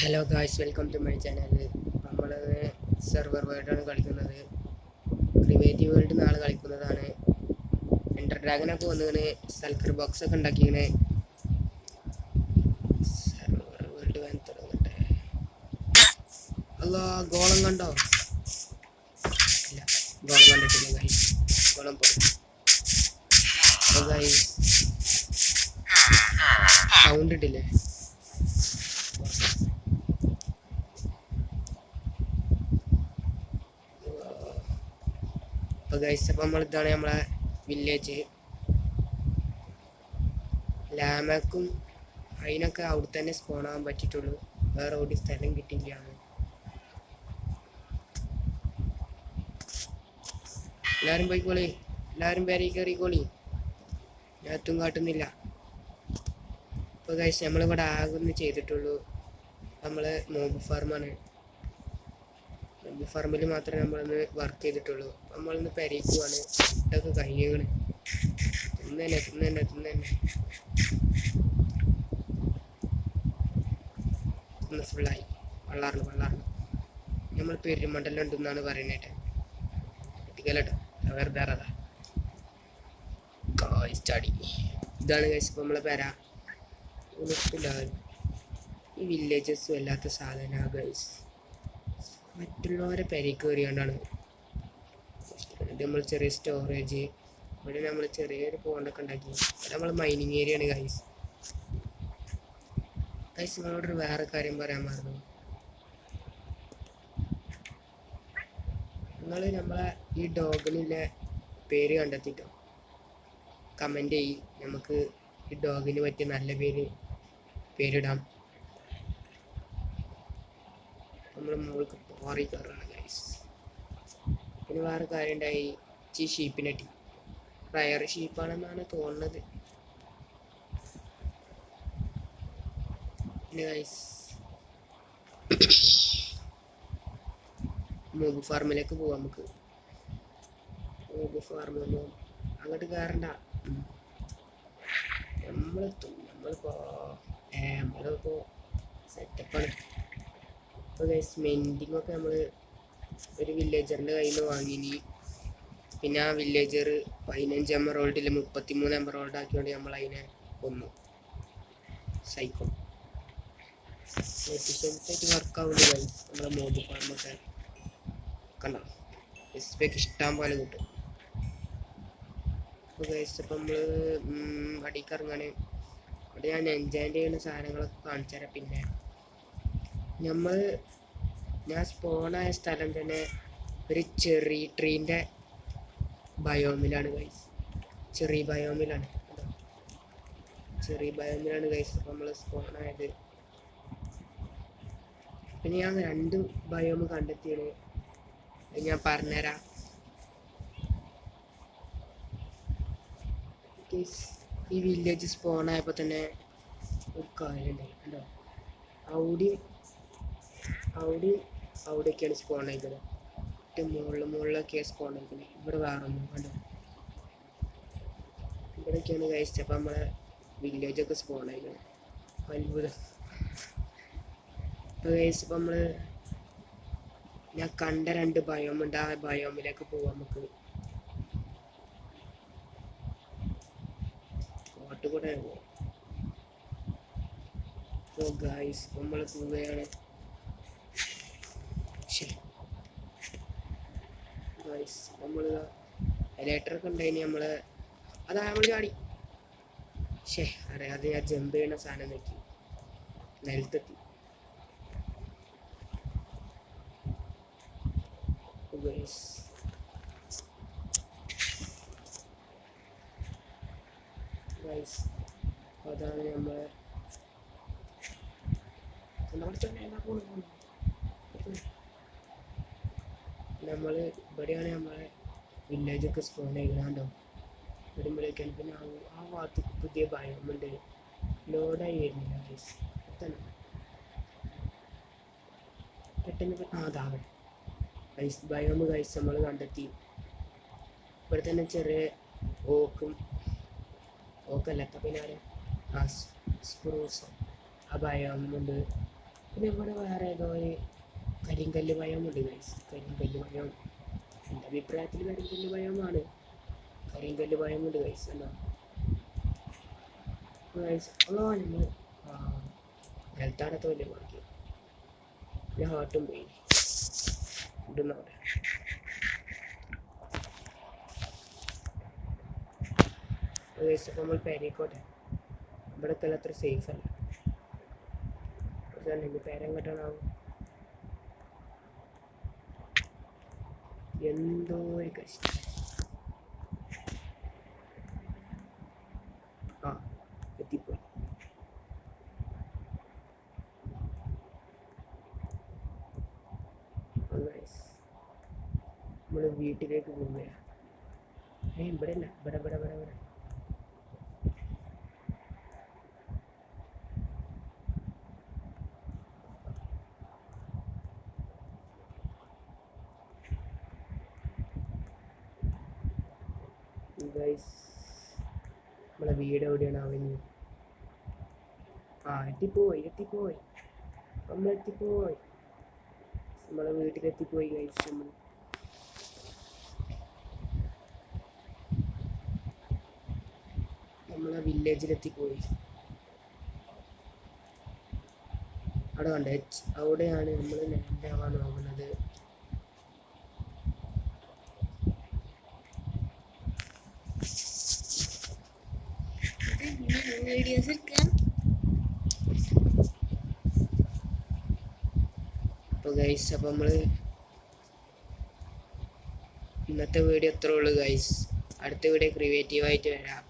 Hello guys, welcome to my channel. നമ്മൾ server വേൾഡാണ് കളിക്കുന്നത്. ക്രിവേറ്റീവ് വേൾഡ് നാളെ കളിക്കുന്നതാണ്. എൻ്റർ ഡ്രാഗനൊക്കെ വന്നിങ്ങനെ സൽക്കർ ബോക്സ് ഒക്കെ ഉണ്ടാക്കിങ്ങനെ സെർവർ വേൾഡ് വേൻ തുടങ്ങട്ടെ. അല്ലാ, ഗോളം കണ്ടോ? ഇല്ല, ഗോളം കണ്ടിട്ടില്ല ഗായ്സ്. ഗോളം പോയി. ഗായ്സ് സൗണ്ട് ഇട്ടില്ലേ? അപ്പോൾ ഗൈസ്, അപ്പോൾ നമ്മളിതാണ് നമ്മളെ വില്ലേജ്. ലാമക്കും അതിനൊക്കെ അവിടെ തന്നെ സ്പോൺ ആവാൻ പറ്റിയിട്ടുള്ളൂ. വേറെ ഒരു സ്ഥലം കിട്ടിയില്ല. എല്ലാവരും പോയിക്കോളി, എല്ലാവരും പേരെ കയറിക്കോളി. ഞാറ്റും കാട്ടുന്നില്ല. ഇപ്പോൾ ഗൈസ്, നമ്മളിവിടെ ആകെ ഒന്ന് ചെയ്തിട്ടുള്ളൂ. നമ്മൾ മോബ് ഫാർമാണ്. മോബ് ഫാർമിൽ മാത്രമേ നമ്മളൊന്ന് വർക്ക് ചെയ്തിട്ടുള്ളൂ. നമ്മളിന്ന് പെരേക്ക് പോവാണ്. ഇതൊക്കെ കഴിഞ്ഞാണ്. തിന്നെ ഒന്ന് ഫുള്ളായി. വള്ളാറുണ്ട്. നമ്മൾ പെരുമണ്ടലം ഉണ്ടെന്നാണ് പറയുന്നത്. എത്തിക്കല്ലോ, വെറുതെ ചാടി. ഇതാണ് ഗൈസ് ഇപ്പോൾ നമ്മളെ പെര. ഈ വില്ലേജസ് വല്ലാത്ത സാധനമാണ് ഗൈസ്. മറ്റുള്ളവരെ പെരേക്ക് കയറിയാണ്ടാണ്. ഇത് നമ്മൾ ചെറിയ സ്റ്റോറേജ്. ഇവിടെ നമ്മൾ ചെറിയൊരു പോണ്ടൊക്കെ ഉണ്ടാക്കി. ഇവിടെ നമ്മൾ മൈനിങ് ഏരിയ ആണ് ഗൈസ്. നിങ്ങളോടൊരു വേറെ കാര്യം പറയാൻ മറന്നു. നിങ്ങൾ നമ്മളെ ഈ ഡോഗിനുള്ള പേര് കണ്ടെത്തിട്ടോ, കമൻറ്റ് ചെയ്യും. നമുക്ക് ഈ ഡോഗിന് പറ്റിയ നല്ല പേരിടാം. നമ്മൾ മുകൾക്ക് പാറി കയറണം ഗൈസ്. പിന്നെ വേറെ കാര്യം ഉണ്ടായി, ഷീപ്പിനെട്ടി റയർ ഷീപ്പാണെന്നാണ് തോന്നുന്നത്. പിന്നെ ഗൈസ്, മോബ് ഫാർമിലേക്ക് പോവാം. നമുക്ക് മോബ് ഫാർമിൽ അങ്ങോട്ട് കയറണ്ട. നമ്മളിപ്പോ സെറ്റപ്പാണ്. ഇപ്പോൾ ഗൈസ്, മെൻഡിങ് ഒക്കെ നമ്മൾ ഒരു വില്ലേജറിൻ്റെ കയ്യിൽ നിന്ന് വാങ്ങിനി. പിന്നെ ആ വില്ലേജർ 15 എമറോൾഡിൽ 33 എമറോൾഡ് ആക്കിയോണ്ട് നമ്മൾ അതിനെ കൊന്നു. സൈക്കോ എഫിഷ്യൻസി ആയിട്ട് വർക്ക് ആവുന്നത് ഗൈസ്. നമ്മളെ മോബ് ഫാർമൊക്കെ കണ്ടോ, എസ്പെക്ക് ഇഷ്ടം പോലെ കിട്ടും. അപ്പോൾ ഗൈസ്, അപ്പം നമ്മൾ അടിക്ക് ഇറങ്ങാണ്. അവിടെ ഞാൻ എൻജോയ് ചെയ്യുന്ന സാധനങ്ങളൊക്കെ കാണിച്ചു തരാം. പിന്നെ ഞാൻ സ്പോണായ സ്ഥലം തന്നെ ഒരു ചെറി ട്രീൻ്റെ ബയോമിലാണ് ഗൈസ്. ചെറി ബയോമിലാണ് ഗൈസ് നമ്മൾ സ്പോണായത്. പിന്നെ ഞാൻ 2 ബയോം കണ്ടെത്തിയത് ഞാൻ പറഞ്ഞുതരാം. ഈ വില്ലേജ് സ്പോണായപ്പോൾ തന്നെ ഒരു കാര്യമുണ്ടായി കണ്ടോ. അവിടെയൊക്കെയാണ് സ്പോൺ ആയിക്കുന്നത്. മുകളിലൊക്കെയാണ് സ്പോൺ ആയിക്കുന്നത്. ഇവിടെ വേറെ ഒന്നും കണ്ടോ. ഇവിടെയൊക്കെയാണ് ഗൈസ് അപ്പം നമ്മളെ വില്ലേജൊക്കെ സ്പോൺ ആയിക്കുന്നത്. അത്ഭുതം. ഇപ്പോൾ ഗൈസ്, ഇപ്പം ഞാൻ കണ്ട 2 ബയോമുണ്ട്. ആ ബയോമിലേക്ക് പോവാം. നമുക്ക് കൂടെ പോവാം. അപ്പോൾ ഗൈസ്, നമ്മൾ പോവുകയാണ്. ഗൈസ്, നമ്മൾ എലേറ്ററൊക്കെ ഉണ്ടായിന്. അതാ നമ്മൾ ചാടി. അറിയാതെ ഞാൻ ജമ്പ് ചെയ്യുന്ന സാധനം നോക്കി നിലത്തെത്തി. അതാണ് നമ്മളെ ഇവിടെയാണ് നമ്മളെ വില്ലേജൊക്കെ സ്പോൺ ചെയ്യുന്നുണ്ടോ. വരുമ്പോഴേക്കാണ് പിന്നെ ആ ഭാഗത്തേക്ക് പുതിയ ഭയമുണ്ട്. ലോഡായി വരുന്നില്ല ഗൈസ്. പെട്ടെന്ന് അതാവട്ടെ ഗൈസ്. ബയോമ് ഗൈസ് നമ്മൾ കണ്ടെത്തി. ഇവിടെ തന്നെ ചെറിയ ഓക്കല്ല പിന്നെ സ്പ്രൂസ് ആ ബയോമുണ്ട്. പിന്നെ ഇവിടെ വേറെ ഏതോ ഒരു കരിങ്കല്ല് ഭയമുണ്ട് ഗൈസ്. കരിങ്കല്ല് ഭയം എൻ്റെ അഭിപ്രായത്തിൽ കരിങ്കല്ല് ഭയമാണ്. കരിങ്കല്ല് ഭയമുണ്ട് ഗൈസ്. എന്താ ഗൈസ് നമ്മൾ ഹെൽത്താണത്തെ വലിയ ബാക്കി പിന്നെ ഹാർട്ടും പോയി ഇടുന്നവിടെ. ഗൈസ് അപ്പോൾ നമ്മൾ പേരേക്കോട്ടെ. ഇവിടെ ഒക്കെ അത്ര സേഫ് അല്ല. പക്ഷേ എൻ്റെ പേരെങ്ങോട്ടാണാവും എന്തോ ഒരു കഷ്ടം. ആ എത്തിപ്പോയി. നമ്മൾ വീട്ടിലേക്ക് പോവുകയാണ്. ഇവിടെ അല്ല, ഇവിടെ ഇവിടെ ഇവിടെ ഇവിടെ ഗൈസ് നമ്മളെ വീട് എവിടെയാണ് അവന്? ആ എത്തിപ്പോയി നമ്മളെത്തിപ്പോയി. നമ്മളെ വീട്ടിലെത്തിപ്പോയി ഗൈസ്. നമ്മളെ വില്ലേജിലെത്തിപ്പോയി. അവിടെ കണ്ട അവിടെയാണ് നമ്മൾ ലാൻഡ് ആവാൻ നോക്കുന്നത്. അപ്പോൾ ഗൈസ് അപ്പോൾ നമ്മൾ ഇന്നത്തെ വീഡിയോ എത്ര ഉള്ളൂ ഗൈസ്. അടുത്ത വീഡിയോ ക്രിയേറ്റീവായിട്ട് വരാം.